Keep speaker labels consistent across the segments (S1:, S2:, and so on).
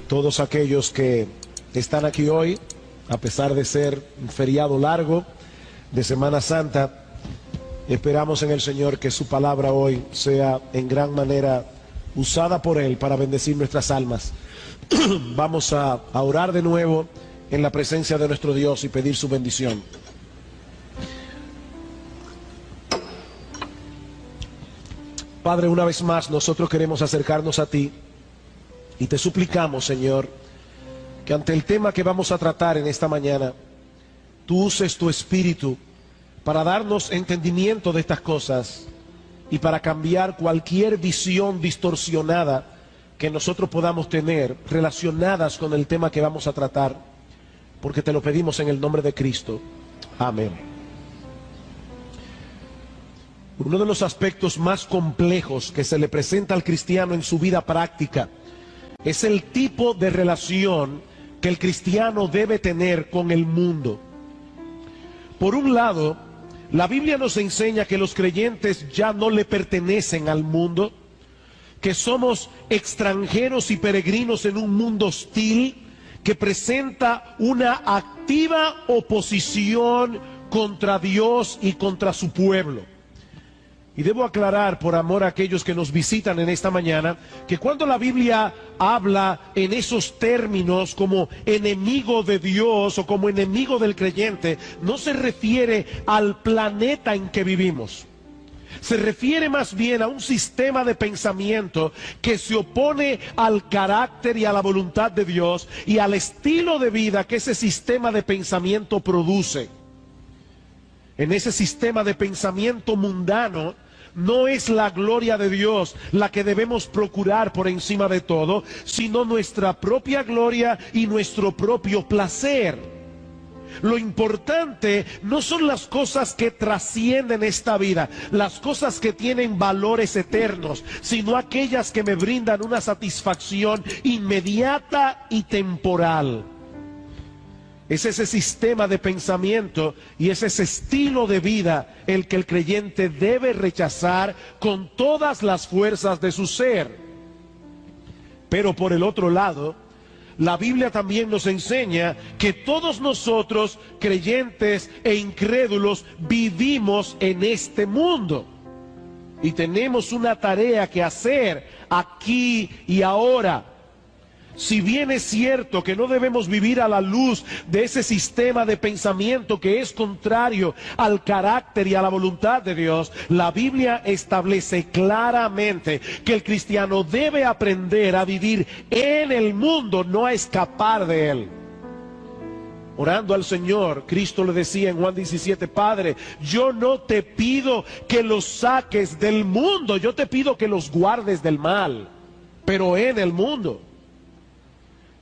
S1: todos aquellos que están aquí hoy, a pesar de ser un feriado largo de Semana Santa. Esperamos en el Señor que su palabra hoy sea en gran manera usada por Él para bendecir nuestras almas. Vamos a orar de nuevo en la presencia de nuestro Dios y pedir su bendición. Padre, una vez más nosotros queremos acercarnos a ti y te suplicamos, Señor, que ante el tema que vamos a tratar en esta mañana, tú uses tu Espíritu para darnos entendimiento de estas cosas y para cambiar cualquier visión distorsionada que nosotros podamos tener relacionadas con el tema que vamos a tratar, porque te lo pedimos en el nombre de Cristo. Amén. Uno de los aspectos más complejos que se le presenta al cristiano en su vida práctica es el tipo de relación que el cristiano debe tener con el mundo. Por un lado, la Biblia nos enseña que los creyentes ya no le pertenecen al mundo, que somos extranjeros y peregrinos en un mundo hostil que presenta una activa oposición contra Dios y contra su pueblo. Y debo aclarar, por amor a aquellos que nos visitan en esta mañana, que cuando la Biblia habla en esos términos como enemigo de Dios o como enemigo del creyente, no se refiere al planeta en que vivimos. Se refiere más bien a un sistema de pensamiento que se opone al carácter y a la voluntad de Dios y al estilo de vida que ese sistema de pensamiento produce. En ese sistema de pensamiento mundano, no es la gloria de Dios la que debemos procurar por encima de todo, sino nuestra propia gloria y nuestro propio placer. Lo importante no son las cosas que trascienden esta vida, las cosas que tienen valores eternos, sino aquellas que me brindan una satisfacción inmediata y temporal. Es ese sistema de pensamiento y es ese estilo de vida el que el creyente debe rechazar con todas las fuerzas de su ser. Pero por el otro lado, la Biblia también nos enseña que todos nosotros, creyentes e incrédulos, vivimos en este mundo. Y tenemos una tarea que hacer aquí y ahora. Si bien es cierto que no debemos vivir a la luz de ese sistema de pensamiento que es contrario al carácter y a la voluntad de Dios, la Biblia establece claramente que el cristiano debe aprender a vivir en el mundo, no a escapar de él. Orando al Señor, Cristo le decía en Juan 17, Padre, yo no te pido que los saques del mundo, yo te pido que los guardes del mal, pero en el mundo.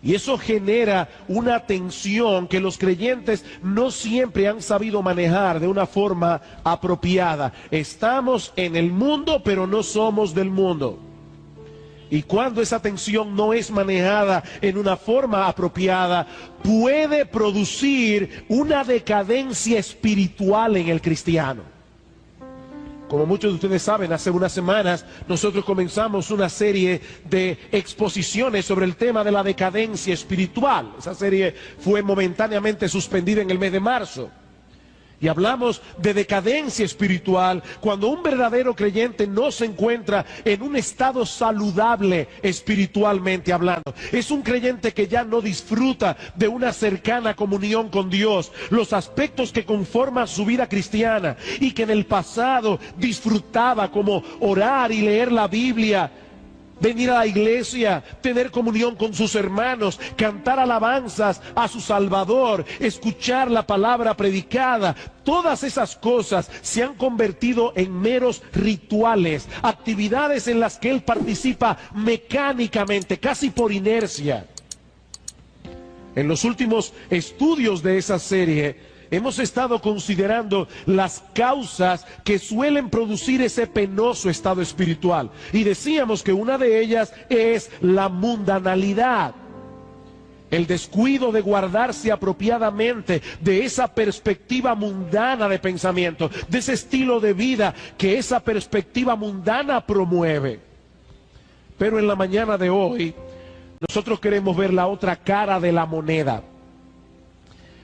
S1: Y eso genera una tensión que los creyentes no siempre han sabido manejar de una forma apropiada. Estamos en el mundo, pero no somos del mundo. Y cuando esa tensión no es manejada en una forma apropiada, puede producir una decadencia espiritual en el cristiano. Como muchos de ustedes saben, hace unas semanas nosotros comenzamos una serie de exposiciones sobre el tema de la decadencia espiritual. Esa serie fue momentáneamente suspendida en el mes de marzo. Y hablamos de decadencia espiritual cuando un verdadero creyente no se encuentra en un estado saludable espiritualmente hablando. Es un creyente que ya no disfruta de una cercana comunión con Dios, los aspectos que conforman su vida cristiana y que en el pasado disfrutaba, como orar y leer la Biblia, venir a la iglesia, tener comunión con sus hermanos, cantar alabanzas a su Salvador, escuchar la palabra predicada. Todas esas cosas se han convertido en meros rituales, actividades en las que él participa mecánicamente, casi por inercia. En los últimos estudios de esa serie, hemos estado considerando las causas que suelen producir ese penoso estado espiritual. Y decíamos que una de ellas es la mundanalidad. El descuido de guardarse apropiadamente de esa perspectiva mundana de pensamiento, de ese estilo de vida que esa perspectiva mundana promueve. Pero en la mañana de hoy nosotros queremos ver la otra cara de la moneda.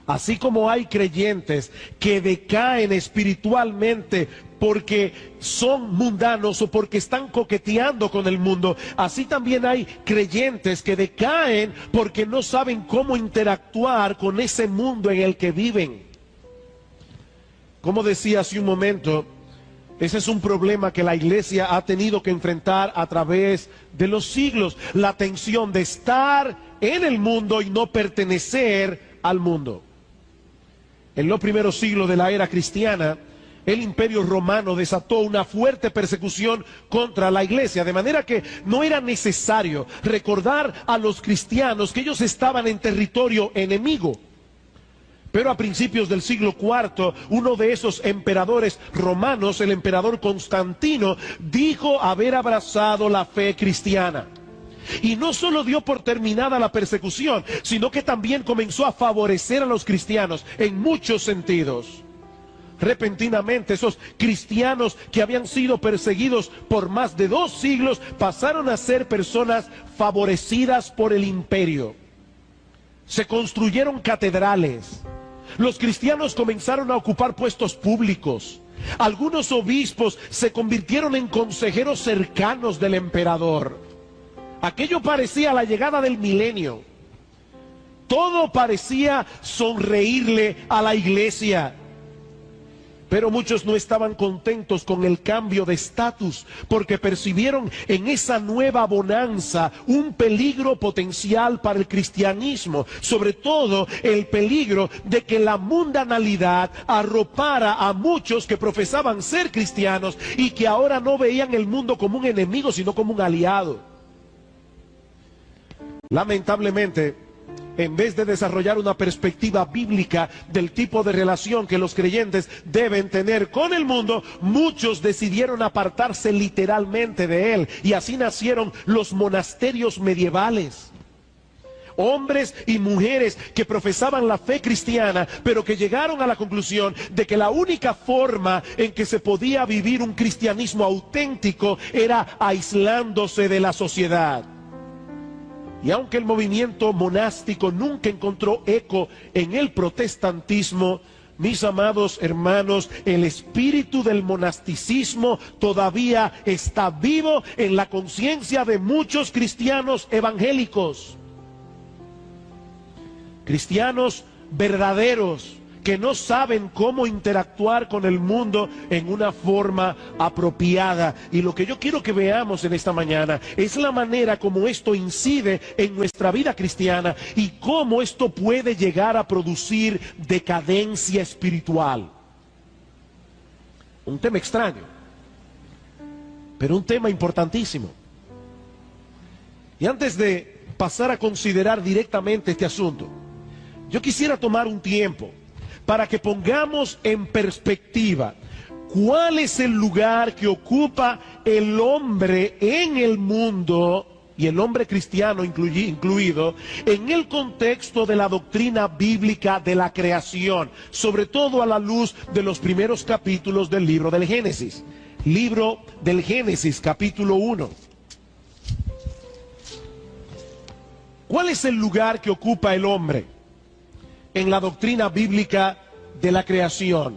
S1: Así como hay creyentes que decaen espiritualmente porque son mundanos o porque están coqueteando con el mundo, así también hay creyentes que decaen porque no saben cómo interactuar con ese mundo en el que viven. Como decía hace un momento, ese es un problema que la iglesia ha tenido que enfrentar a través de los siglos, la tensión de estar en el mundo y no pertenecer al mundo. En los primeros siglos de la era cristiana, el Imperio Romano desató una fuerte persecución contra la iglesia, de manera que no era necesario recordar a los cristianos que ellos estaban en territorio enemigo. Pero a principios del siglo IV, uno de esos emperadores romanos, el emperador Constantino, dijo haber abrazado la fe cristiana. Y no solo dio por terminada la persecución, sino que también comenzó a favorecer a los cristianos en muchos sentidos. Repentinamente, esos cristianos que habían sido perseguidos por más de 2 siglos pasaron a ser personas favorecidas por el imperio. Se construyeron catedrales. Los cristianos comenzaron a ocupar puestos públicos. Algunos obispos se convirtieron en consejeros cercanos del emperador. Aquello parecía la llegada del milenio. Todo parecía sonreírle a la iglesia. Pero muchos no estaban contentos con el cambio de estatus, porque percibieron en esa nueva bonanza un peligro potencial para el cristianismo, sobre todo el peligro de que la mundanalidad arropara a muchos que profesaban ser cristianos y que ahora no veían el mundo como un enemigo, sino como un aliado. Lamentablemente, en vez de desarrollar una perspectiva bíblica del tipo de relación que los creyentes deben tener con el mundo, muchos decidieron apartarse literalmente de él, y así nacieron los monasterios medievales. Hombres y mujeres que profesaban la fe cristiana, pero que llegaron a la conclusión de que la única forma en que se podía vivir un cristianismo auténtico era aislándose de la sociedad. Y aunque el movimiento monástico nunca encontró eco en el protestantismo, mis amados hermanos, el espíritu del monasticismo todavía está vivo en la conciencia de muchos cristianos evangélicos. Cristianos verdaderos que no saben cómo interactuar con el mundo en una forma apropiada. Y lo que yo quiero que veamos en esta mañana es la manera como esto incide en nuestra vida cristiana y cómo esto puede llegar a producir decadencia espiritual. Un tema extraño, pero un tema importantísimo. Y antes de pasar a considerar directamente este asunto, yo quisiera tomar un tiempo para que pongamos en perspectiva cuál es el lugar que ocupa el hombre en el mundo, y el hombre cristiano incluido, en el contexto de la doctrina bíblica de la creación, sobre todo a la luz de los primeros capítulos del libro del Génesis. Libro del Génesis, capítulo 1. ¿Cuál es el lugar que ocupa el hombre en la doctrina bíblica de la creación?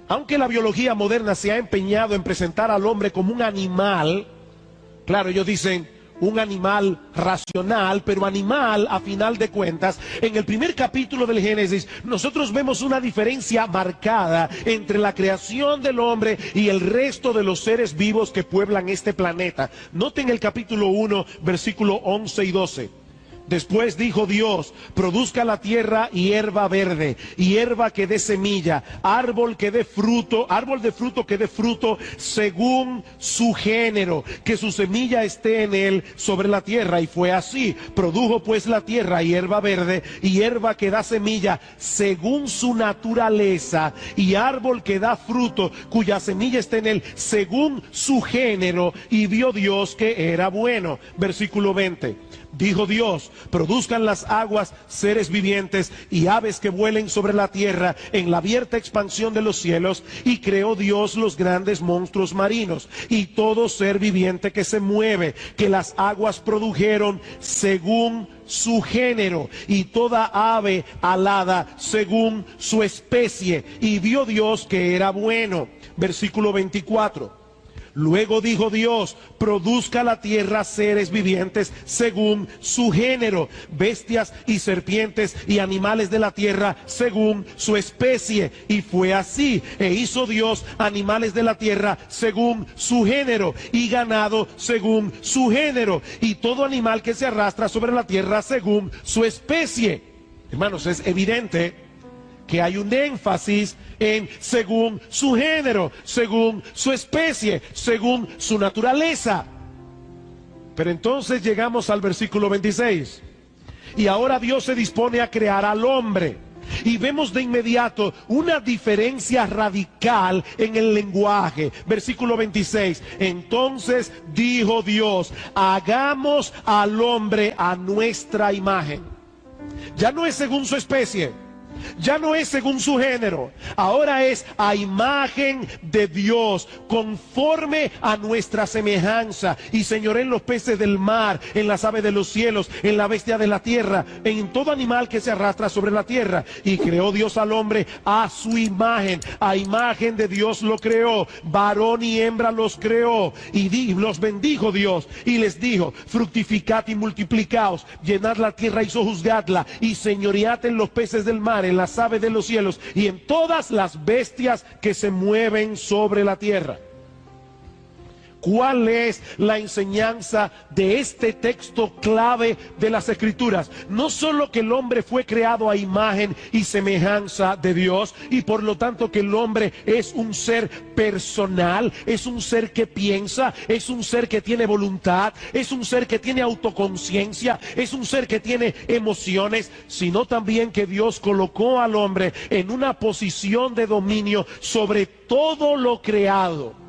S1: Aunque la biología moderna se ha empeñado en presentar al hombre como un animal, claro, ellos dicen un animal racional, pero animal a final de cuentas, en el primer capítulo del Génesis nosotros vemos una diferencia marcada entre la creación del hombre y el resto de los seres vivos que pueblan este planeta. Noten el capítulo 1, versículo 11 y 12. Después dijo Dios: produzca la tierra hierba verde, hierba que dé semilla, árbol que dé fruto, árbol de fruto que dé fruto según su género, que su semilla esté en él sobre la tierra. Y fue así. Produjo pues la tierra hierba verde, hierba que da semilla según su naturaleza, y árbol que da fruto cuya semilla esté en él según su género. Y vio Dios que era bueno. Versículo 20. Dijo Dios: produzcan las aguas seres vivientes y aves que vuelen sobre la tierra en la abierta expansión de los cielos. Y creó Dios los grandes monstruos marinos y todo ser viviente que se mueve, que las aguas produjeron según su género, y toda ave alada según su especie. Y vio Dios que era bueno. Versículo 24. Luego dijo Dios: produzca la tierra seres vivientes según su género, bestias y serpientes y animales de la tierra según su especie. Y fue así. E hizo Dios animales de la tierra según su género, y ganado según su género, y todo animal que se arrastra sobre la tierra según su especie. Hermanos, es evidente que hay un énfasis en según su género, según su especie, según su naturaleza. Pero entonces llegamos al versículo 26. Y ahora Dios se dispone a crear al hombre. Y vemos de inmediato una diferencia radical en el lenguaje. Versículo 26. Entonces dijo Dios: hagamos al hombre a nuestra imagen. Ya no es según su especie, ya no es según su género, ahora es a imagen de Dios, conforme a nuestra semejanza, y señoré en los peces del mar, en las aves de los cielos, en la bestia de la tierra, en todo animal que se arrastra sobre la tierra. Y creó Dios al hombre a su imagen, a imagen de Dios lo creó, varón y hembra los creó. Y los bendijo Dios y les dijo: fructificad y multiplicaos, llenad la tierra y sojuzgadla, y señoread en los peces del mar, en las aves de los cielos y en todas las bestias que se mueven sobre la tierra. ¿Cuál es la enseñanza de este texto clave de las Escrituras? No solo que el hombre fue creado a imagen y semejanza de Dios, y por lo tanto que el hombre es un ser personal, es un ser que piensa, es un ser que tiene voluntad, es un ser que tiene autoconciencia, es un ser que tiene emociones, sino también que Dios colocó al hombre en una posición de dominio sobre todo lo creado.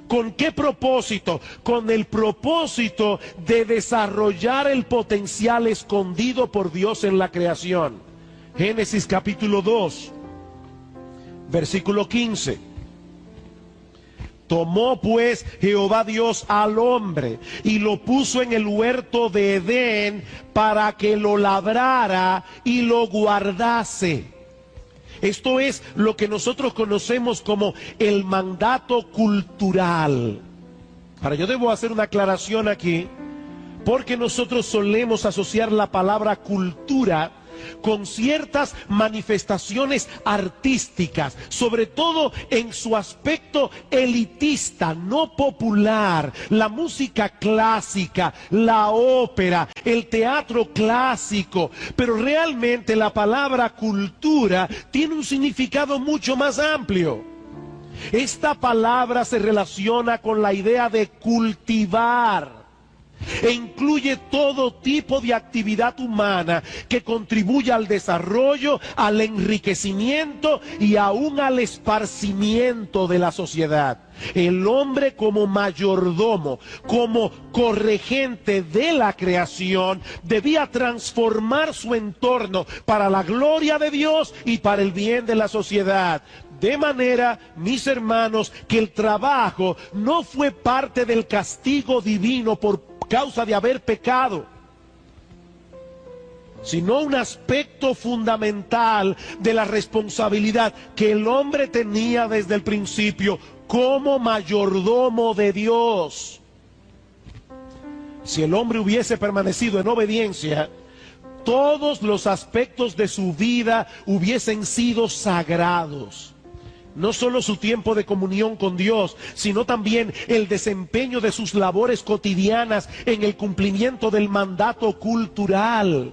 S1: ¿Con qué propósito? Con el propósito de desarrollar el potencial escondido por Dios en la creación. Génesis capítulo 2, versículo 15. Tomó pues Jehová Dios al hombre y lo puso en el huerto de Edén para que lo labrara y lo guardase. Esto es lo que nosotros conocemos como el mandato cultural. Ahora, yo debo hacer una aclaración aquí, porque nosotros solemos asociar la palabra cultura con ciertas manifestaciones artísticas, sobre todo en su aspecto elitista, no popular, la música clásica, la ópera, el teatro clásico. Pero realmente la palabra cultura tiene un significado mucho más amplio. Esta palabra se relaciona con la idea de cultivar e incluye todo tipo de actividad humana que contribuya al desarrollo, al enriquecimiento y aún al esparcimiento de la sociedad. El hombre, como mayordomo, como corregente de la creación, debía transformar su entorno para la gloria de Dios y para el bien de la sociedad. De manera, mis hermanos, que el trabajo no fue parte del castigo divino por causa de haber pecado, sino un aspecto fundamental de la responsabilidad que el hombre tenía desde el principio como mayordomo de Dios. Si el hombre hubiese permanecido en obediencia, todos los aspectos de su vida hubiesen sido sagrados. No solo su tiempo de comunión con Dios, sino también el desempeño de sus labores cotidianas en el cumplimiento del mandato cultural.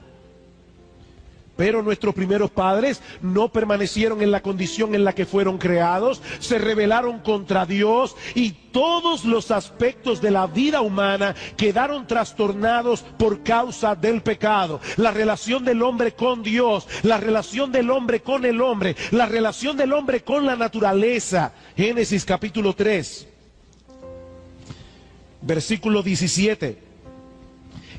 S1: Pero nuestros primeros padres no permanecieron en la condición en la que fueron creados, se rebelaron contra Dios y todos los aspectos de la vida humana quedaron trastornados por causa del pecado. La relación del hombre con Dios, la relación del hombre con el hombre, la relación del hombre con la naturaleza. Génesis capítulo 3, versículo 17.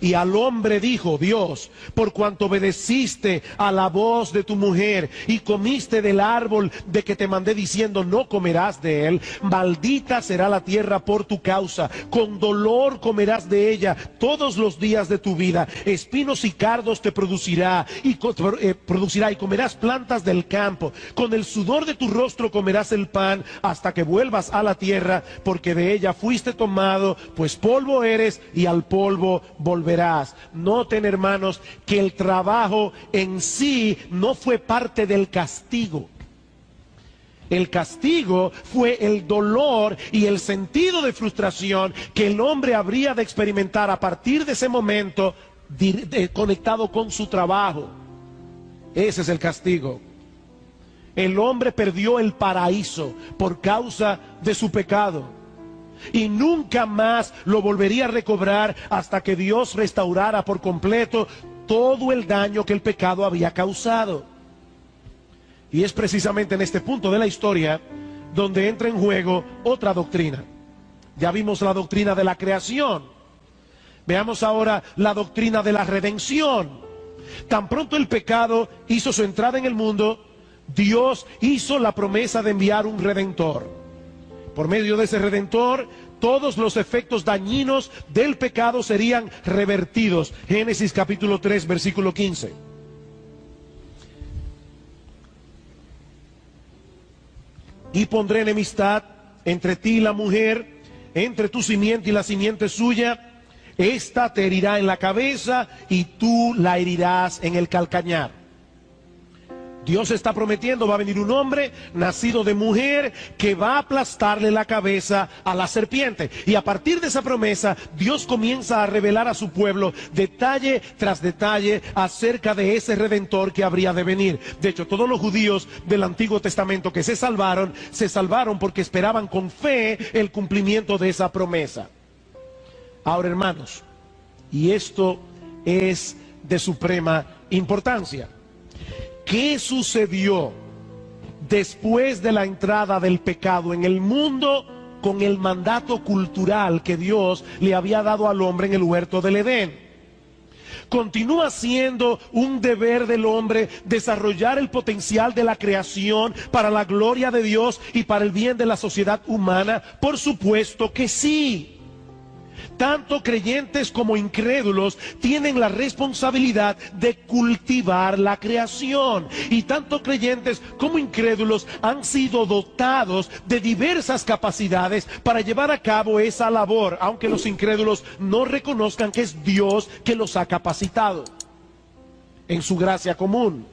S1: Y al hombre dijo Dios: por cuanto obedeciste a la voz de tu mujer y comiste del árbol de que te mandé diciendo no comerás de él, maldita será la tierra por tu causa, con dolor comerás de ella todos los días de tu vida, espinos y cardos te producirá y comerás plantas del campo, con el sudor de tu rostro comerás el pan hasta que vuelvas a la tierra, porque de ella fuiste tomado, pues polvo eres y al polvo volverás. Noten, hermanos, que el trabajo en sí no fue parte del castigo. El castigo fue el dolor y el sentido de frustración que el hombre habría de experimentar a partir de ese momento conectado con su trabajo. Ese es el castigo. El hombre perdió el paraíso por causa de su pecado y nunca más lo volvería a recobrar hasta que Dios restaurara por completo todo el daño que el pecado había causado. Y es precisamente en este punto de la historia donde entra en juego otra doctrina. Ya vimos la doctrina de la creación. Veamos ahora la doctrina de la redención. Tan pronto el pecado hizo su entrada en el mundo, Dios hizo la promesa de enviar un redentor. Por medio de ese redentor, todos los efectos dañinos del pecado serían revertidos. Génesis capítulo 3, versículo 15. Y pondré enemistad entre ti y la mujer, entre tu simiente y la simiente suya. Esta te herirá en la cabeza y tú la herirás en el calcañar. Dios está prometiendo, va a venir un hombre nacido de mujer que va a aplastarle la cabeza a la serpiente. Y a partir de esa promesa, Dios comienza a revelar a su pueblo detalle tras detalle acerca de ese redentor que habría de venir. De hecho, todos los judíos del Antiguo Testamento que se salvaron porque esperaban con fe el cumplimiento de esa promesa. Ahora, hermanos, y esto es de suprema importancia, ¿qué sucedió después de la entrada del pecado en el mundo con el mandato cultural que Dios le había dado al hombre en el huerto del Edén? Continúa siendo un deber del hombre desarrollar el potencial de la creación para la gloria de Dios y para el bien de la sociedad humana. Por supuesto que sí. Tanto creyentes como incrédulos tienen la responsabilidad de cultivar la creación. Y tanto creyentes como incrédulos han sido dotados de diversas capacidades para llevar a cabo esa labor, aunque los incrédulos no reconozcan que es Dios que los ha capacitado en su gracia común.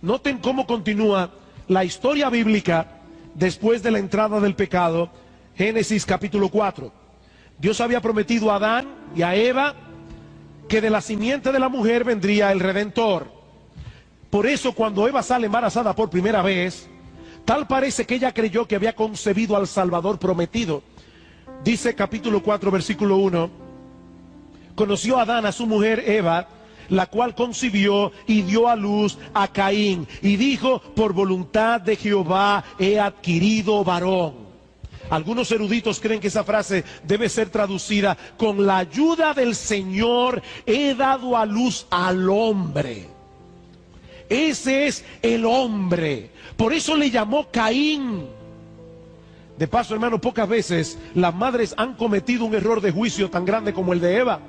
S1: Noten cómo continúa la historia bíblica después de la entrada del pecado. Génesis capítulo 4. Dios había prometido a Adán y a Eva que de la simiente de la mujer vendría el Redentor. Por eso cuando Eva sale embarazada por primera vez, tal parece que ella creyó que había concebido al Salvador prometido. Dice capítulo 4 versículo 1: conoció Adán a su mujer Eva, la cual concibió y dio a luz a Caín, y dijo: por voluntad de Jehová he adquirido varón. Algunos eruditos creen que esa frase debe ser traducida: con la ayuda del Señor he dado a luz al hombre. Ese es el hombre. Por eso le llamó Caín. De paso, hermano, pocas veces las madres han cometido un error de juicio tan grande como el de Eva.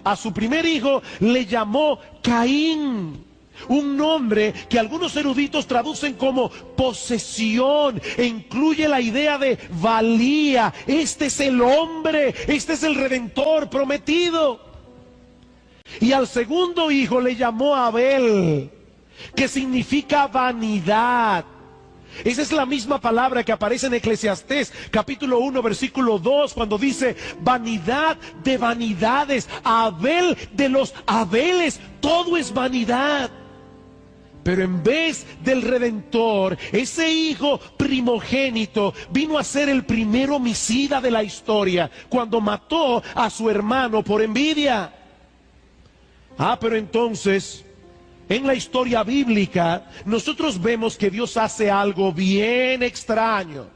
S1: A su primer hijo le llamó Caín. Un nombre que algunos eruditos traducen como posesión e incluye la idea de valía. Este es el hombre, este es el Redentor prometido. Y al segundo hijo le llamó Abel, que significa vanidad. Esa es la misma palabra que aparece en Eclesiastés capítulo 1 versículo 2 cuando dice: vanidad de vanidades, Abel de los Abeles, todo es vanidad. Pero en vez del Redentor, ese hijo primogénito vino a ser el primer homicida de la historia cuando mató a su hermano por envidia. Pero entonces, en la historia bíblica, nosotros vemos que Dios hace algo bien extraño.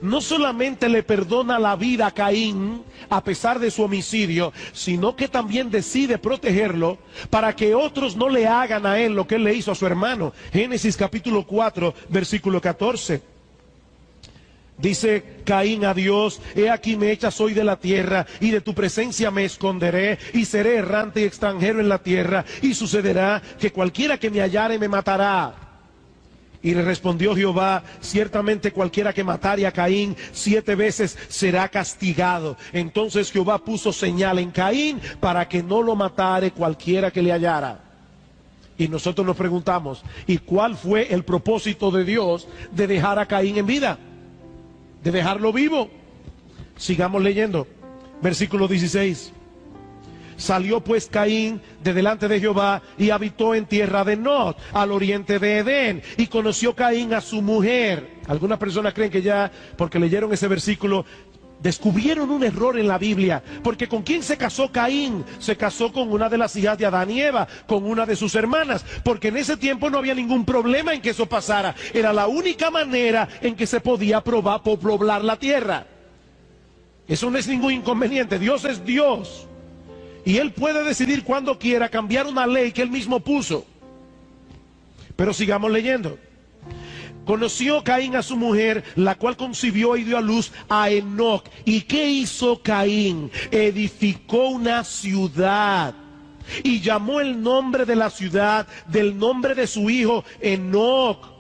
S1: no solamente le perdona la vida a Caín a pesar de su homicidio, sino que también decide protegerlo para que otros no le hagan a él lo que él le hizo a su hermano. Génesis capítulo 4, versículo 14. Dice Caín a Dios: he aquí me echas hoy de la tierra, y de tu presencia me esconderé, y seré errante y extranjero en la tierra, y sucederá que cualquiera que me hallare me matará. Y le respondió Jehová: ciertamente cualquiera que matare a Caín 7 veces será castigado. Entonces Jehová puso señal en Caín para que no lo matare cualquiera que le hallara. Y nosotros nos preguntamos: ¿y cuál fue el propósito de Dios de dejar a Caín en vida? De dejarlo vivo. Sigamos leyendo. Versículo 16. Salió pues Caín de delante de Jehová y habitó en tierra de Nod, al oriente de Edén, y conoció Caín a su mujer. Algunas personas creen que ya, porque leyeron ese versículo, descubrieron un error en la Biblia, porque ¿con quién se casó Caín? Se casó con una de las hijas de Adán y Eva, con una de sus hermanas, porque en ese tiempo no había ningún problema en que eso pasara. Era la única manera en que se podía poblar la tierra. Eso no es ningún inconveniente. Dios es Dios, y Él puede decidir cuando quiera cambiar una ley que Él mismo puso. Pero sigamos leyendo. Conoció Caín a su mujer, la cual concibió y dio a luz a Enoc. ¿Y qué hizo Caín? Edificó una ciudad y llamó el nombre de la ciudad del nombre de su hijo Enoc.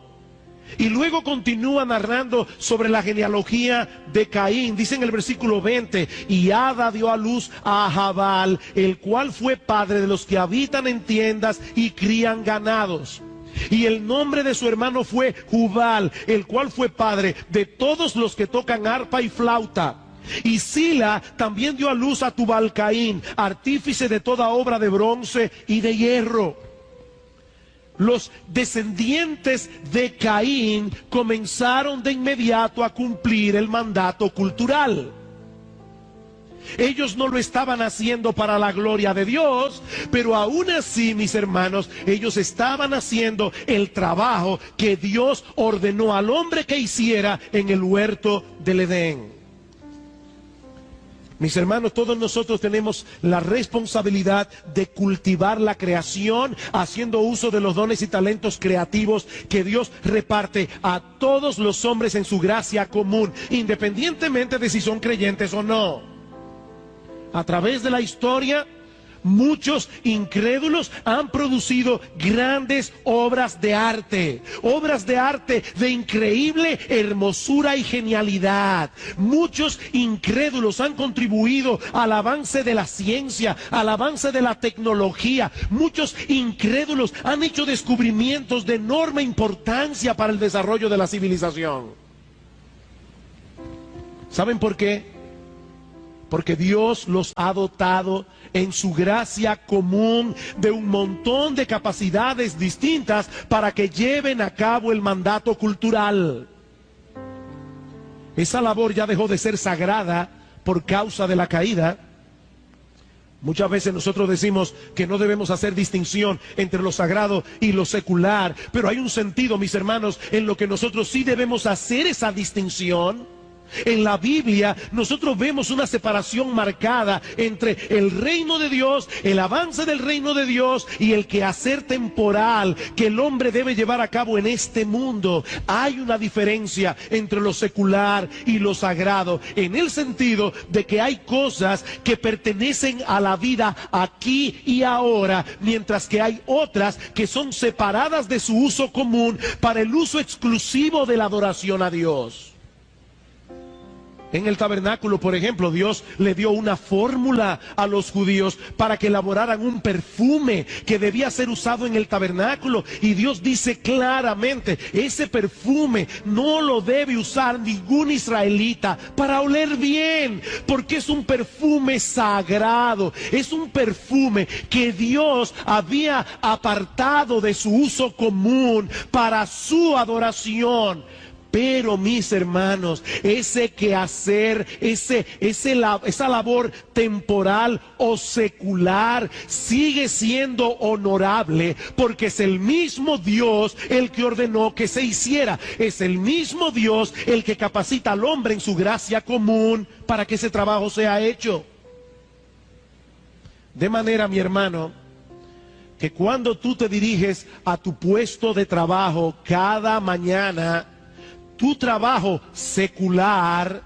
S1: Y luego continúa narrando sobre la genealogía de Caín. Dice en el versículo 20: y Ada dio a luz a Jabal, el cual fue padre de los que habitan en tiendas y crían ganados. Y el nombre de su hermano fue Jubal, el cual fue padre de todos los que tocan arpa y flauta. Y Sila también dio a luz a Tubal Caín, artífice de toda obra de bronce y de hierro. Los descendientes de Caín comenzaron de inmediato a cumplir el mandato cultural. Ellos no lo estaban haciendo para la gloria de Dios, pero aún así, mis hermanos, ellos estaban haciendo el trabajo que Dios ordenó al hombre que hiciera en el huerto del Edén. Mis hermanos, todos nosotros tenemos la responsabilidad de cultivar la creación, haciendo uso de los dones y talentos creativos que Dios reparte a todos los hombres en su gracia común, independientemente de si son creyentes o no. A través de la historia, muchos incrédulos han producido grandes obras de arte de increíble hermosura y genialidad. Muchos incrédulos han contribuido al avance de la ciencia, al avance de la tecnología. Muchos incrédulos han hecho descubrimientos de enorme importancia para el desarrollo de la civilización. ¿Saben por qué? Porque Dios los ha dotado en su gracia común de un montón de capacidades distintas para que lleven a cabo el mandato cultural. Esa labor ya dejó de ser sagrada por causa de la caída. Muchas veces nosotros decimos que no debemos hacer distinción entre lo sagrado y lo secular, pero hay un sentido, mis hermanos, en lo que nosotros sí debemos hacer esa distinción. En la Biblia nosotros vemos una separación marcada entre el reino de Dios, el avance del reino de Dios y el quehacer temporal que el hombre debe llevar a cabo en este mundo. Hay una diferencia entre lo secular y lo sagrado, en el sentido de que hay cosas que pertenecen a la vida aquí y ahora, mientras que hay otras que son separadas de su uso común para el uso exclusivo de la adoración a Dios. En el tabernáculo, por ejemplo, Dios le dio una fórmula a los judíos para que elaboraran un perfume que debía ser usado en el tabernáculo. Y Dios dice claramente, ese perfume no lo debe usar ningún israelita para oler bien, porque es un perfume sagrado, es un perfume que Dios había apartado de su uso común para su adoración. Pero mis hermanos, ese quehacer, esa labor temporal o secular sigue siendo honorable, porque es el mismo Dios el que ordenó que se hiciera. Es el mismo Dios el que capacita al hombre en su gracia común para que ese trabajo sea hecho. De manera, mi hermano, que cuando tú te diriges a tu puesto de trabajo cada mañana, tu trabajo secular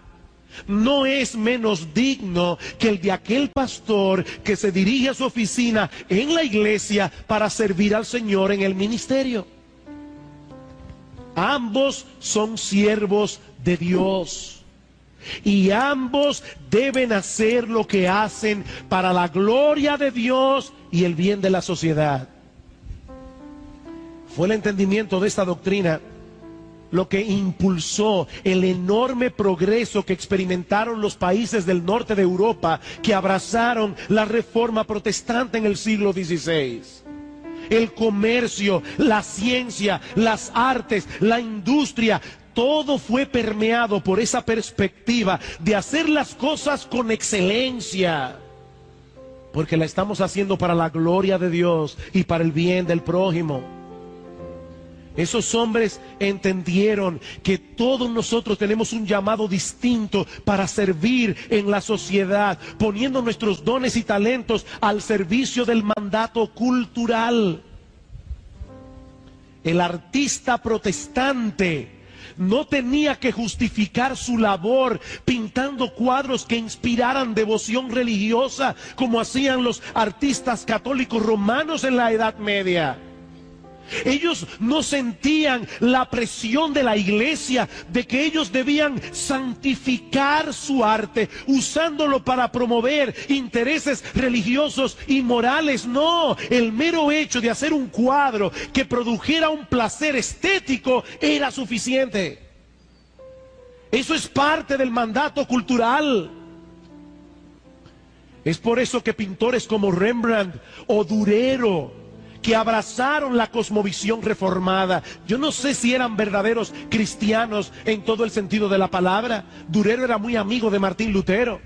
S1: no es menos digno que el de aquel pastor que se dirige a su oficina en la iglesia para servir al Señor en el ministerio. Ambos son siervos de Dios. Y ambos deben hacer lo que hacen para la gloria de Dios y el bien de la sociedad. Fue el entendimiento de esta doctrina lo que impulsó el enorme progreso que experimentaron los países del norte de Europa que abrazaron la reforma protestante en el siglo XVI. El comercio, la ciencia, las artes, la industria, todo fue permeado por esa perspectiva de hacer las cosas con excelencia, porque la estamos haciendo para la gloria de Dios y para el bien del prójimo. Esos hombres entendieron que todos nosotros tenemos un llamado distinto para servir en la sociedad, poniendo nuestros dones y talentos al servicio del mandato cultural. El artista protestante no tenía que justificar su labor pintando cuadros que inspiraran devoción religiosa, como hacían los artistas católicos romanos en la Edad Media. Ellos no sentían la presión de la iglesia de que ellos debían santificar su arte, usándolo para promover intereses religiosos y morales. No, el mero hecho de hacer un cuadro que produjera un placer estético era suficiente. Eso es parte del mandato cultural. Es por eso que pintores como Rembrandt o Durero, que abrazaron la cosmovisión reformada, yo no sé si eran verdaderos cristianos en todo el sentido de la palabra. Durero era muy amigo de Martín Lutero.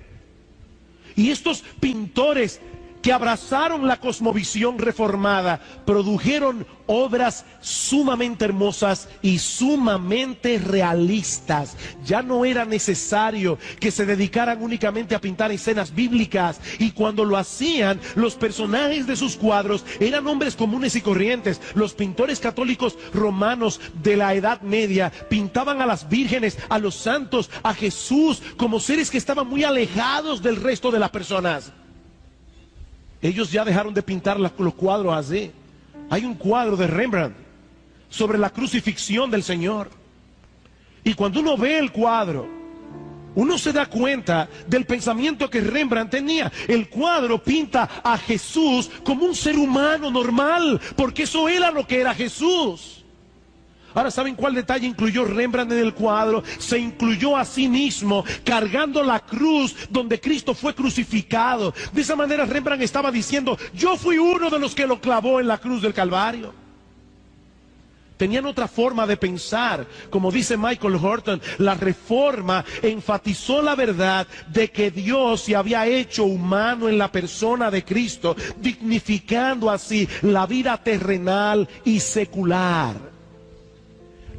S1: Y estos pintores que abrazaron la cosmovisión reformada produjeron obras sumamente hermosas y sumamente realistas. Ya no era necesario que se dedicaran únicamente a pintar escenas bíblicas, y cuando lo hacían, los personajes de sus cuadros eran hombres comunes y corrientes. Los pintores católicos romanos de la Edad Media pintaban a las vírgenes, a los santos, a Jesús como seres que estaban muy alejados del resto de las personas. Ellos ya dejaron de pintar los cuadros así. Hay un cuadro de Rembrandt sobre la crucifixión del Señor. Y cuando uno ve el cuadro, uno se da cuenta del pensamiento que Rembrandt tenía. El cuadro pinta a Jesús como un ser humano normal, porque eso era lo que era Jesús. Ahora, ¿saben cuál detalle incluyó Rembrandt en el cuadro? Se incluyó a sí mismo cargando la cruz donde Cristo fue crucificado. De esa manera Rembrandt estaba diciendo: yo fui uno de los que lo clavó en la cruz del Calvario. Tenían otra forma de pensar. Como dice Michael Horton, la reforma enfatizó la verdad de que Dios se había hecho humano en la persona de Cristo, dignificando así la vida terrenal y secular.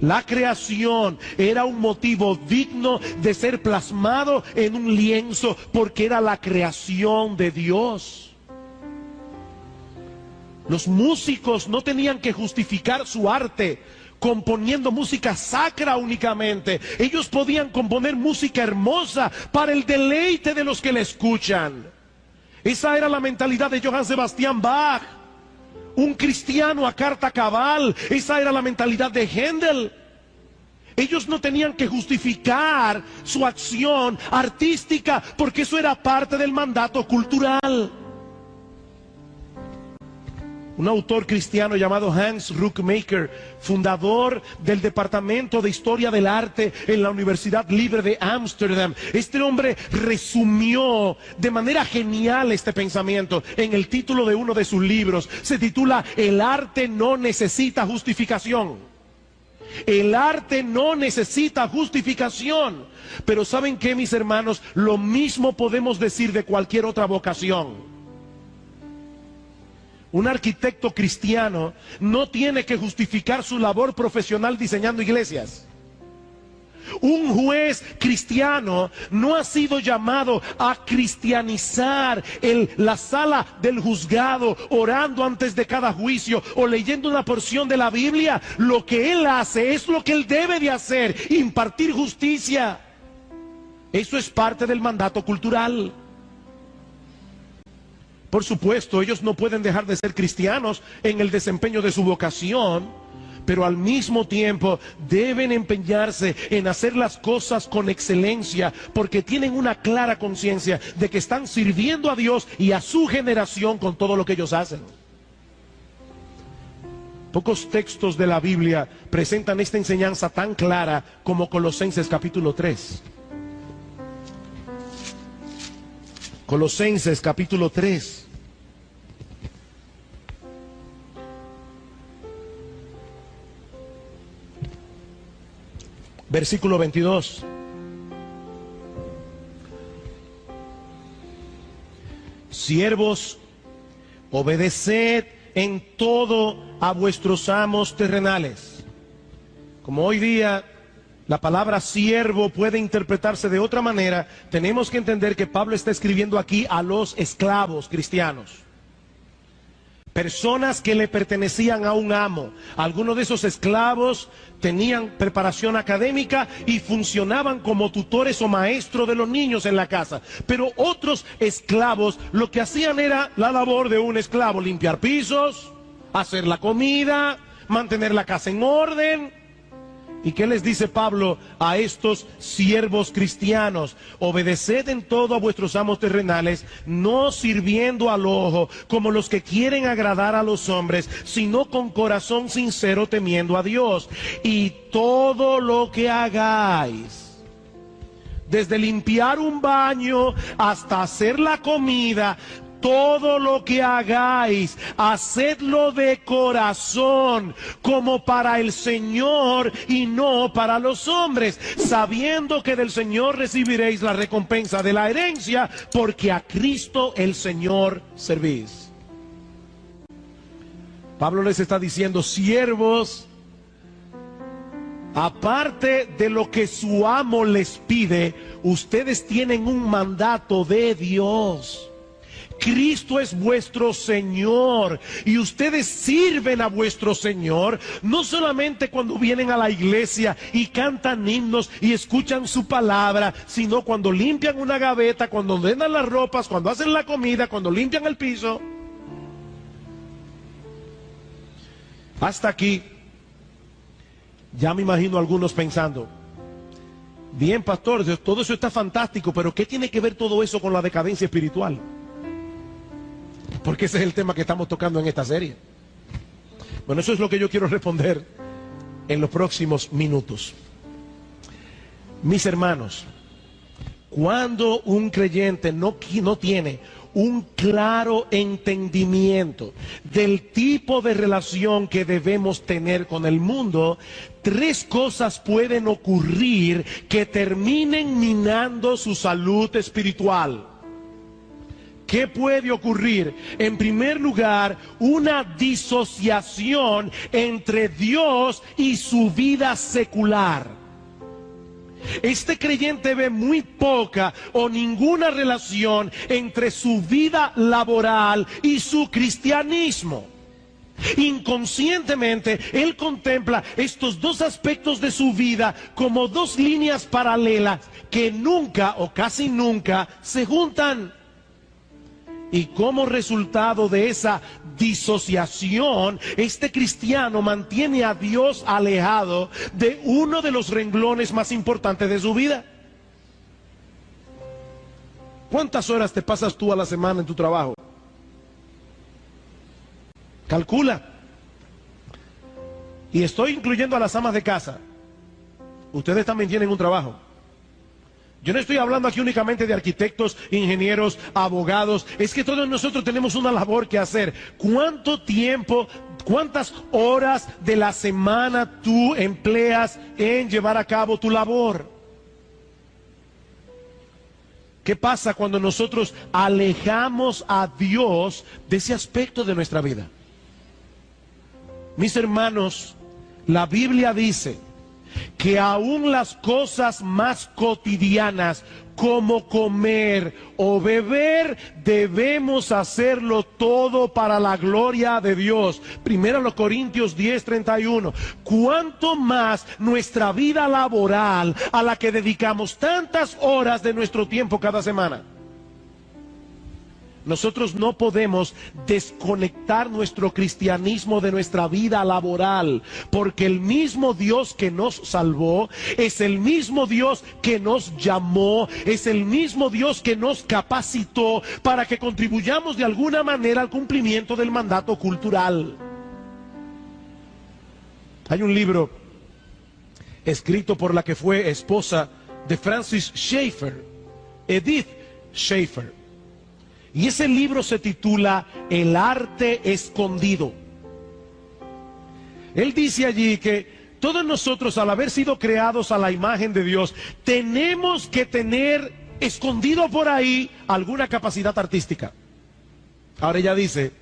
S1: La creación era un motivo digno de ser plasmado en un lienzo, porque era la creación de Dios. Los músicos no tenían que justificar su arte componiendo música sacra únicamente. Ellos podían componer música hermosa para el deleite de los que la escuchan. Esa era la mentalidad de Johann Sebastian Bach, un cristiano a carta cabal. Esa era la mentalidad de Händel. Ellos no tenían que justificar su acción artística, porque eso era parte del mandato cultural. Un autor cristiano llamado Hans Ruckmaker, fundador del Departamento de Historia del Arte en la Universidad Libre de Ámsterdam, este hombre resumió de manera genial este pensamiento en el título de uno de sus libros. Se titula "El arte no necesita justificación". El arte no necesita justificación. Pero ¿saben qué, mis hermanos? Lo mismo podemos decir de cualquier otra vocación. Un arquitecto cristiano no tiene que justificar su labor profesional diseñando iglesias. Un juez cristiano no ha sido llamado a cristianizar la sala del juzgado, orando antes de cada juicio o leyendo una porción de la Biblia. Lo que él hace es lo que él debe de hacer: impartir justicia. Eso es parte del mandato cultural. Por supuesto, ellos no pueden dejar de ser cristianos en el desempeño de su vocación, pero al mismo tiempo deben empeñarse en hacer las cosas con excelencia, porque tienen una clara conciencia de que están sirviendo a Dios y a su generación con todo lo que ellos hacen. Pocos textos de la Biblia presentan esta enseñanza tan clara como Colosenses capítulo 3. Colosenses capítulo 3. Versículo 22. Siervos, obedeced en todo a vuestros amos terrenales. Como hoy día la palabra siervo puede interpretarse de otra manera, tenemos que entender que Pablo está escribiendo aquí a los esclavos cristianos. Personas que le pertenecían a un amo. Algunos de esos esclavos tenían preparación académica y funcionaban como tutores o maestros de los niños en la casa. Pero otros esclavos lo que hacían era la labor de un esclavo: limpiar pisos, hacer la comida, mantener la casa en orden. ¿Y qué les dice Pablo a estos siervos cristianos? Obedeced en todo a vuestros amos terrenales, no sirviendo al ojo como los que quieren agradar a los hombres, sino con corazón sincero, temiendo a Dios. Y todo lo que hagáis, desde limpiar un baño hasta hacer la comida, todo lo que hagáis, hacedlo de corazón, como para el Señor y no para los hombres, sabiendo que del Señor recibiréis la recompensa de la herencia, porque a Cristo el Señor servís. Pablo les está diciendo: siervos, aparte de lo que su amo les pide, ustedes tienen un mandato de Dios. Cristo es vuestro Señor y ustedes sirven a vuestro Señor no solamente cuando vienen a la iglesia y cantan himnos y escuchan su palabra, sino cuando limpian una gaveta, cuando ordenan las ropas, cuando hacen la comida, cuando limpian el piso. Hasta aquí ya me imagino a algunos pensando: bien, pastor, todo eso está fantástico, pero ¿qué tiene que ver todo eso con la decadencia espiritual? Porque ese es el tema que estamos tocando en esta serie. Bueno, eso es lo que yo quiero responder en los próximos minutos. Mis hermanos, cuando un creyente no tiene un claro entendimiento del tipo de relación que debemos tener con el mundo, tres cosas pueden ocurrir que terminen minando su salud espiritual. ¿Qué puede ocurrir? En primer lugar, una disociación entre Dios y su vida secular. Este creyente ve muy poca o ninguna relación entre su vida laboral y su cristianismo. Inconscientemente, él contempla estos dos aspectos de su vida como dos líneas paralelas que nunca o casi nunca se juntan. Y como resultado de esa disociación, este cristiano mantiene a Dios alejado de uno de los renglones más importantes de su vida. ¿Cuántas horas te pasas tú a la semana en tu trabajo? Calcula. Y estoy incluyendo a las amas de casa. Ustedes también tienen un trabajo. Yo no estoy hablando aquí únicamente de arquitectos, ingenieros, abogados. Es que todos nosotros tenemos una labor que hacer. ¿Cuánto tiempo, cuántas horas de la semana tú empleas en llevar a cabo tu labor? ¿Qué pasa cuando nosotros alejamos a Dios de ese aspecto de nuestra vida? Mis hermanos, la Biblia dice que aún las cosas más cotidianas, como comer o beber, debemos hacerlo todo para la gloria de Dios. Primero los Corintios 10:31. ¿Cuánto más nuestra vida laboral, a la que dedicamos tantas horas de nuestro tiempo cada semana? Nosotros no podemos desconectar nuestro cristianismo de nuestra vida laboral, porque el mismo Dios que nos salvó es el mismo Dios que nos llamó, es el mismo Dios que nos capacitó para que contribuyamos de alguna manera al cumplimiento del mandato cultural. Hay un libro escrito por la que fue esposa de Francis Schaeffer, Edith Schaeffer. Y ese libro se titula El arte escondido. Él dice allí que todos nosotros, al haber sido creados a la imagen de Dios, tenemos que tener escondido por ahí alguna capacidad artística. Ahora ella dice,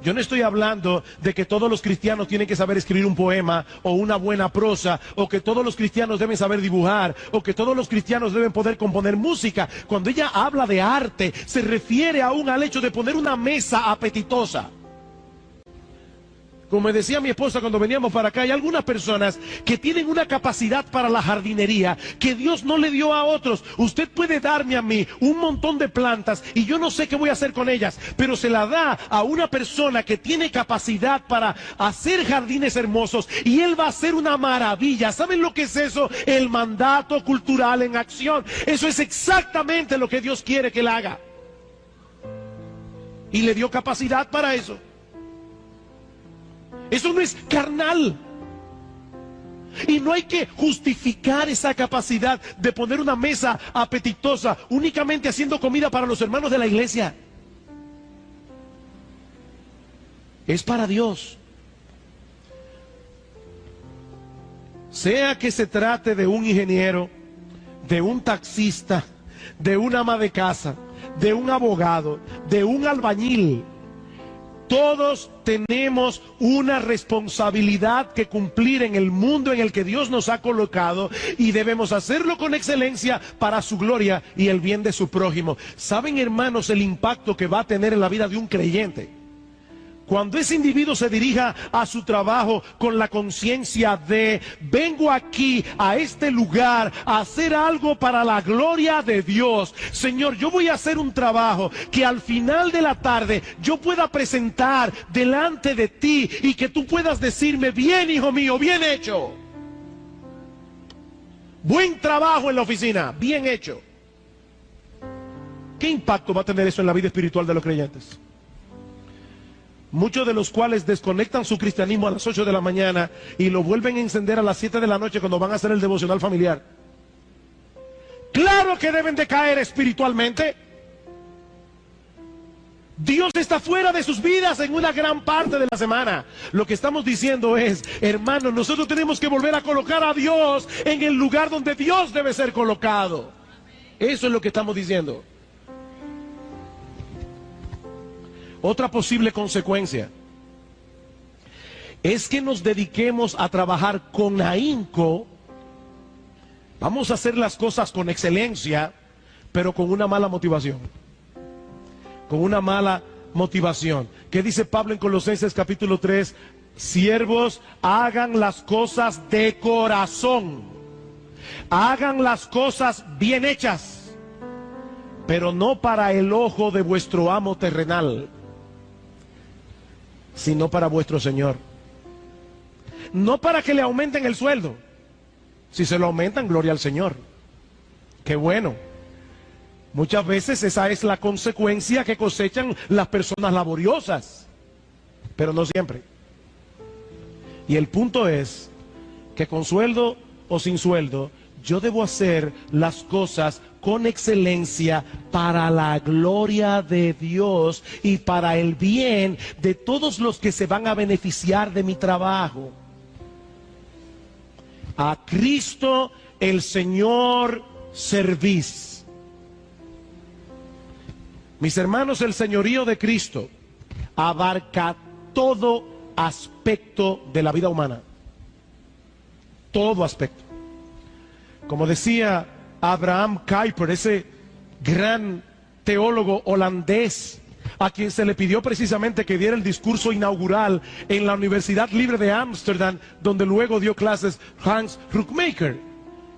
S1: yo no estoy hablando de que todos los cristianos tienen que saber escribir un poema o una buena prosa, o que todos los cristianos deben saber dibujar, o que todos los cristianos deben poder componer música. Cuando ella habla de arte, se refiere aún al hecho de poner una mesa apetitosa. Como me decía mi esposa cuando veníamos para acá, hay algunas personas que tienen una capacidad para la jardinería que Dios no le dio a otros. Usted puede darme a mí un montón de plantas y yo no sé qué voy a hacer con ellas, pero se la da a una persona que tiene capacidad para hacer jardines hermosos y él va a hacer una maravilla. ¿Saben lo que es eso? El mandato cultural en acción. Eso es exactamente lo que Dios quiere que él haga. Y le dio capacidad para eso. Eso no es carnal. Y no hay que justificar esa capacidad de poner una mesa apetitosa únicamente haciendo comida para los hermanos de la iglesia. Es para Dios. Sea que se trate de un ingeniero, de un taxista, de una ama de casa, de un abogado, de un albañil, todos tenemos una responsabilidad que cumplir en el mundo en el que Dios nos ha colocado y debemos hacerlo con excelencia para su gloria y el bien de su prójimo. ¿Saben, hermanos, el impacto que va a tener en la vida de un creyente? Cuando ese individuo se dirija a su trabajo con la conciencia de vengo aquí a este lugar a hacer algo para la gloria de Dios. Señor, yo voy a hacer un trabajo que al final de la tarde yo pueda presentar delante de ti y que tú puedas decirme, bien hijo mío, bien hecho. Buen trabajo en la oficina, bien hecho. ¿Qué impacto va a tener eso en la vida espiritual de los creyentes? Muchos de los cuales desconectan su cristianismo a las 8 de la mañana y lo vuelven a encender a las 7 de la noche cuando van a hacer el devocional familiar. Claro que deben de caer espiritualmente. Dios está fuera de sus vidas en una gran parte de la semana. Lo que estamos diciendo es, hermanos, nosotros tenemos que volver a colocar a Dios en el lugar donde Dios debe ser colocado. Eso es lo que estamos diciendo. Otra posible consecuencia es que nos dediquemos a trabajar con ahínco. Vamos a hacer las cosas con excelencia, pero con una mala motivación. Con una mala motivación. ¿Qué dice Pablo en Colosenses capítulo 3? Siervos, hagan las cosas de corazón. Hagan las cosas bien hechas, pero no para el ojo de vuestro amo terrenal, sino para vuestro Señor. No para que le aumenten el sueldo. Si se lo aumentan, gloria al Señor. Qué bueno. Muchas veces esa es la consecuencia que cosechan las personas laboriosas, pero no siempre. Y el punto es que con sueldo o sin sueldo, yo debo hacer las cosas con excelencia para la gloria de Dios y para el bien de todos los que se van a beneficiar de mi trabajo. A Cristo el Señor servís. Mis hermanos, el señorío de Cristo abarca todo aspecto de la vida humana. Todo aspecto. Como decía Abraham Kuyper, ese gran teólogo holandés, a quien se le pidió precisamente que diera el discurso inaugural en la Universidad Libre de Ámsterdam, donde luego dio clases Hans Rockmaker.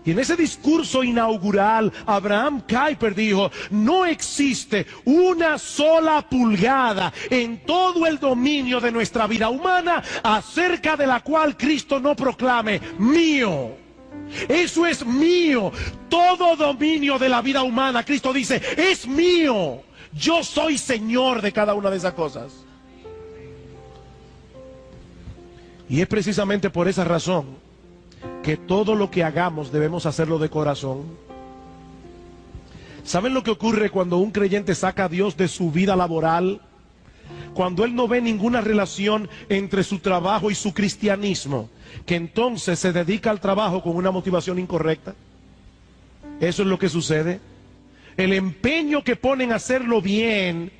S1: Y en ese discurso inaugural, Abraham Kuyper dijo: no existe una sola pulgada en todo el dominio de nuestra vida humana acerca de la cual Cristo no proclame mío. Eso es mío. Todo dominio de la vida humana, Cristo dice, es mío. Yo soy Señor de cada una de esas cosas. Y es precisamente por esa razón que todo lo que hagamos debemos hacerlo de corazón. ¿Saben lo que ocurre cuando un creyente saca a Dios de su vida laboral? Cuando él no ve ninguna relación entre su trabajo y su cristianismo, que entonces se dedica al trabajo con una motivación incorrecta. Eso es lo que sucede. El empeño que pone en hacerlo bien,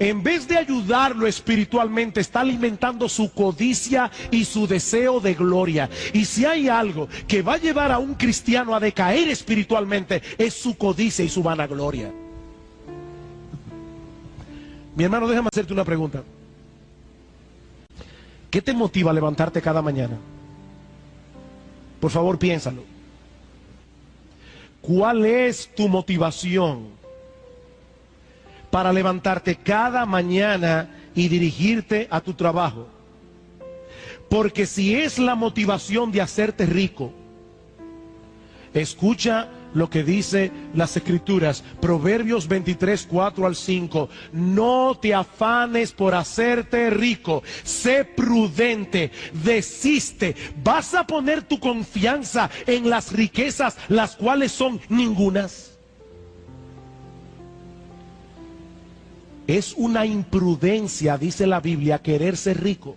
S1: en vez de ayudarlo espiritualmente, está alimentando su codicia y su deseo de gloria. Y si hay algo que va a llevar a un cristiano a decaer espiritualmente, es su codicia y su vanagloria. Mi hermano, déjame hacerte una pregunta. ¿Qué te motiva a levantarte cada mañana? Por favor, piénsalo. ¿Cuál es tu motivación para levantarte cada mañana y dirigirte a tu trabajo? Porque si es la motivación de hacerte rico, escucha lo que dice las Escrituras, Proverbios 23, 4 al 5. No te afanes por hacerte rico, sé prudente, desiste. ¿Vas a poner tu confianza en las riquezas, las cuales son ningunas? Es una imprudencia, dice la Biblia, querer ser rico.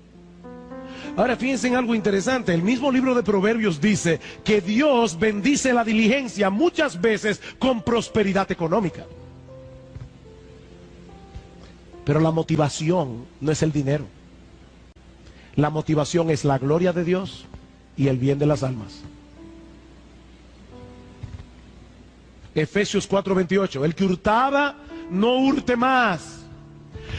S1: Ahora fíjense en algo interesante. El mismo libro de Proverbios dice que Dios bendice la diligencia muchas veces con prosperidad económica. Pero la motivación no es el dinero. La motivación es la gloria de Dios y el bien de las almas. Efesios 4:28. El que hurtaba, no hurte más,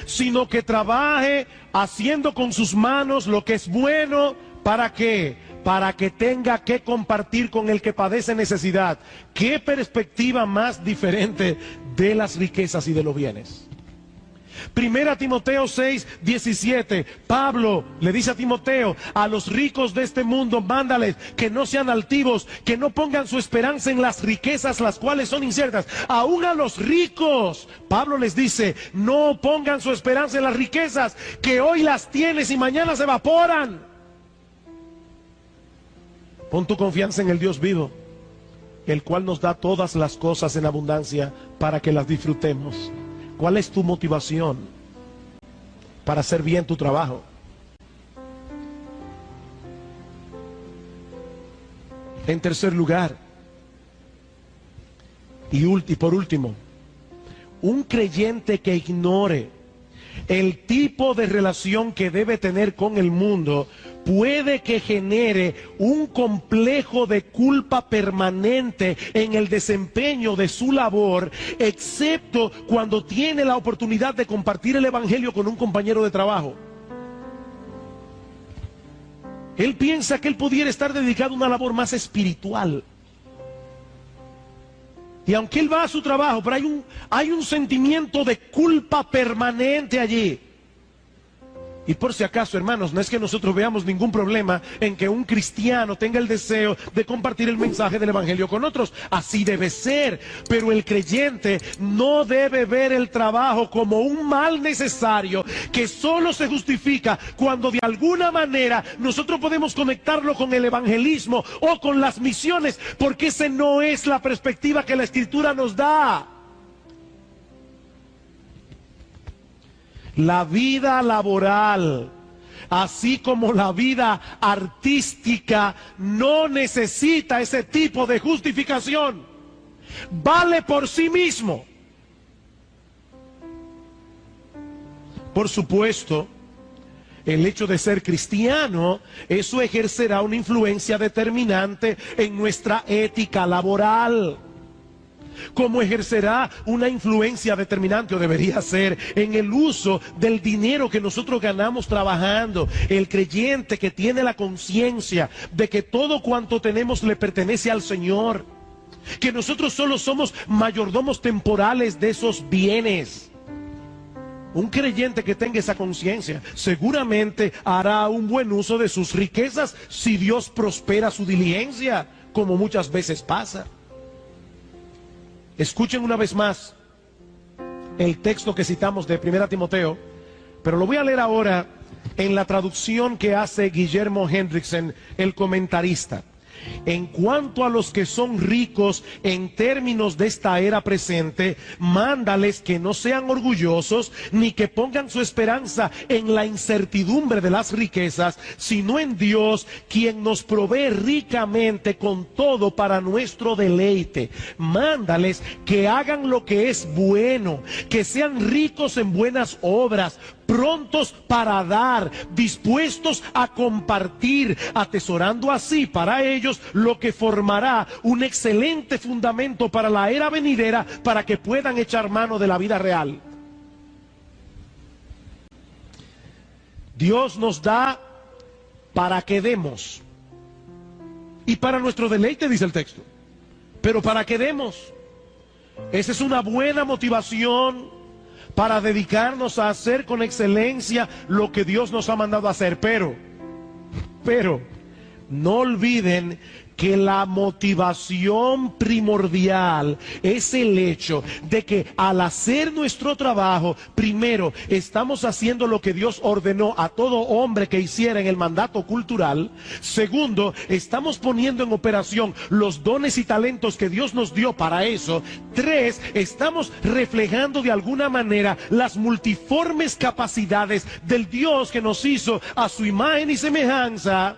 S1: sino que trabaje haciendo con sus manos lo que es bueno. ¿Para qué? Para que tenga que compartir con el que padece necesidad. ¿Qué perspectiva más diferente de las riquezas y de los bienes? Primera Timoteo 6:17. Pablo le dice a Timoteo: a los ricos de este mundo mándales que no sean altivos, que no pongan su esperanza en las riquezas, las cuales son inciertas. Aún a los ricos Pablo les dice: no pongan su esperanza en las riquezas, que hoy las tienes y mañana se evaporan. Pon tu confianza en el Dios vivo, el cual nos da todas las cosas en abundancia para que las disfrutemos. ¿Cuál es tu motivación para hacer bien tu trabajo? En tercer lugar, y por último, un creyente que ignore el tipo de relación que debe tener con el mundo puede que genere un complejo de culpa permanente en el desempeño de su labor, excepto cuando tiene la oportunidad de compartir el evangelio con un compañero de trabajo. Él piensa que él pudiera estar dedicado a una labor más espiritual. Y aunque él va a su trabajo, pero hay un sentimiento de culpa permanente allí. Y por si acaso, hermanos, no es que nosotros veamos ningún problema en que un cristiano tenga el deseo de compartir el mensaje del evangelio con otros. Así debe ser. Pero el creyente no debe ver el trabajo como un mal necesario que solo se justifica cuando de alguna manera nosotros podemos conectarlo con el evangelismo o con las misiones, porque esa no es la perspectiva que la Escritura nos da. La vida laboral, así como la vida artística, no necesita ese tipo de justificación. Vale por sí mismo. Por supuesto, el hecho de ser cristiano, eso ejercerá una influencia determinante en nuestra ética laboral. Como ejercerá una influencia determinante, o debería ser, en el uso del dinero que nosotros ganamos trabajando. El creyente que tiene la conciencia de que todo cuanto tenemos le pertenece al Señor, que nosotros solo somos mayordomos temporales de esos bienes. Un creyente que tenga esa conciencia seguramente hará un buen uso de sus riquezas si Dios prospera su diligencia, como muchas veces pasa. Escuchen una vez más el texto que citamos de 1 Timoteo, pero lo voy a leer ahora en la traducción que hace Guillermo Hendrickson, el comentarista. En cuanto a los que son ricos en términos de esta era presente, mándales que no sean orgullosos ni que pongan su esperanza en la incertidumbre de las riquezas, sino en Dios, quien nos provee ricamente con todo para nuestro deleite. Mándales que hagan lo que es bueno, que sean ricos en buenas obras, prontos para dar, dispuestos a compartir, atesorando así para ellos lo que formará un excelente fundamento para la era venidera, para que puedan echar mano de la vida real. Dios nos da para que demos, y para nuestro deleite, dice el texto, pero para que demos. Esa es una buena motivación para dedicarnos a hacer con excelencia lo que Dios nos ha mandado a hacer. Pero, no olviden que la motivación primordial es el hecho de que al hacer nuestro trabajo, primero, estamos haciendo lo que Dios ordenó a todo hombre que hiciera en el mandato cultural. Segundo, estamos poniendo en operación los dones y talentos que Dios nos dio para eso. Tres, estamos reflejando de alguna manera las multiformes capacidades del Dios que nos hizo a su imagen y semejanza.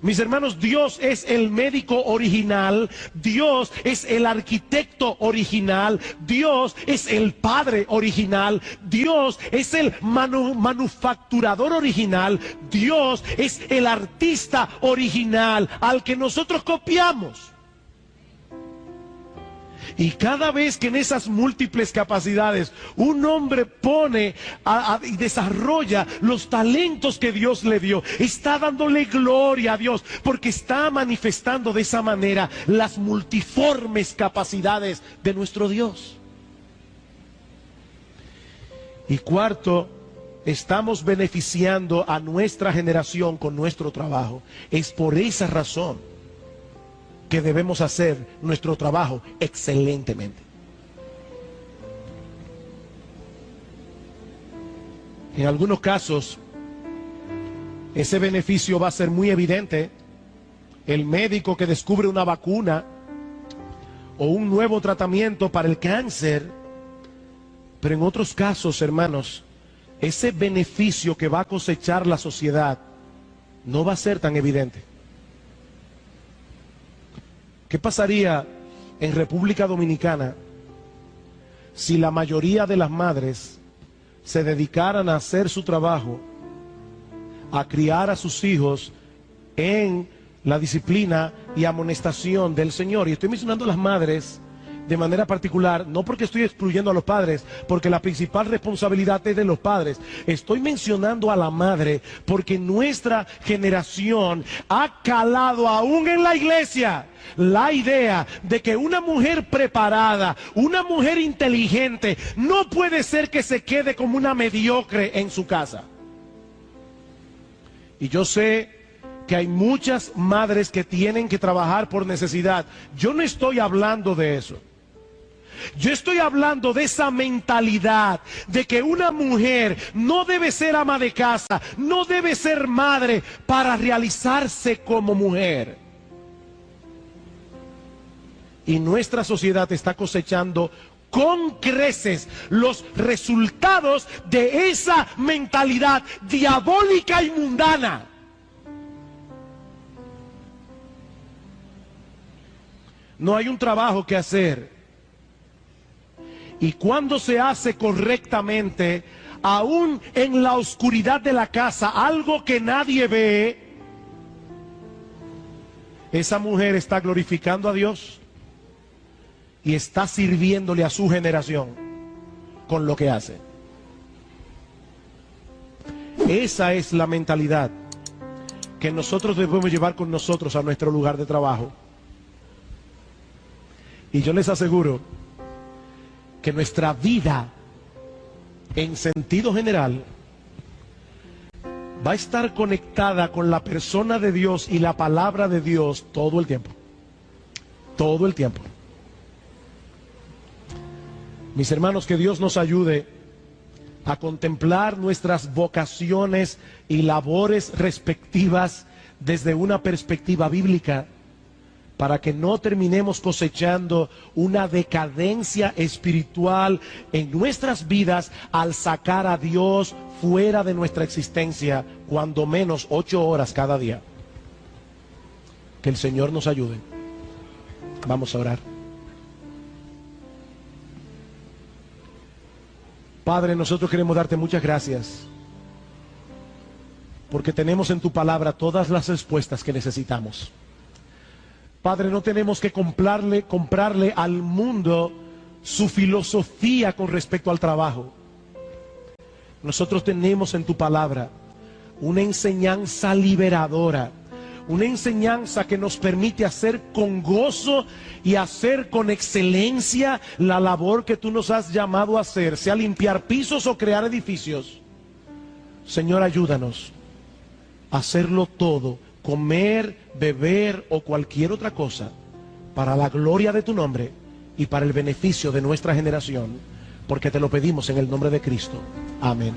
S1: Mis hermanos, Dios es el médico original, Dios es el arquitecto original, Dios es el padre original, Dios es el manufacturador original, Dios es el artista original al que nosotros copiamos. Y cada vez que en esas múltiples capacidades un hombre pone y desarrolla los talentos que Dios le dio, está dándole gloria a Dios, porque está manifestando de esa manera las multiformes capacidades de nuestro Dios. Y cuarto, estamos beneficiando a nuestra generación con nuestro trabajo. Es por esa razón que debemos hacer nuestro trabajo excelentemente. En algunos casos, ese beneficio va a ser muy evidente. El médico que descubre una vacuna o un nuevo tratamiento para el cáncer. Pero en otros casos, hermanos, ese beneficio que va a cosechar la sociedad no va a ser tan evidente. ¿Qué pasaría en República Dominicana si la mayoría de las madres se dedicaran a hacer su trabajo, a criar a sus hijos en la disciplina y amonestación del Señor? Y estoy mencionando a las madres de manera particular, no porque estoy excluyendo a los padres, porque la principal responsabilidad es de los padres. Estoy mencionando a la madre porque nuestra generación ha calado aún en la iglesia la idea de que una mujer preparada, una mujer inteligente, no puede ser que se quede como una mediocre en su casa. Y yo sé que hay muchas madres que tienen que trabajar por necesidad. Yo no estoy hablando de eso. Yo estoy hablando de esa mentalidad de que una mujer no debe ser ama de casa, no debe ser madre para realizarse como mujer. Y nuestra sociedad está cosechando con creces los resultados de esa mentalidad diabólica y mundana. No hay un trabajo que hacer. Y cuando se hace correctamente, aún en la oscuridad de la casa, algo que nadie ve, esa mujer está glorificando a Dios y está sirviéndole a su generación con lo que hace. Esa es la mentalidad que nosotros debemos llevar con nosotros a nuestro lugar de trabajo. Y yo les aseguro que nuestra vida, en sentido general, va a estar conectada con la persona de Dios y la palabra de Dios todo el tiempo. Todo el tiempo. Mis hermanos, que Dios nos ayude a contemplar nuestras vocaciones y labores respectivas desde una perspectiva bíblica, para que no terminemos cosechando una decadencia espiritual en nuestras vidas al sacar a Dios fuera de nuestra existencia, cuando menos 8 horas cada día. Que el Señor nos ayude. Vamos a orar. Padre, nosotros queremos darte muchas gracias, porque tenemos en tu palabra todas las respuestas que necesitamos. Padre, no tenemos que comprarle al mundo su filosofía con respecto al trabajo. Nosotros tenemos en tu palabra una enseñanza liberadora, una enseñanza que nos permite hacer con gozo y hacer con excelencia la labor que tú nos has llamado a hacer, sea limpiar pisos o crear edificios. Señor, ayúdanos a hacerlo todo, comer, beber o cualquier otra cosa, para la gloria de tu nombre y para el beneficio de nuestra generación, porque te lo pedimos en el nombre de Cristo. Amén.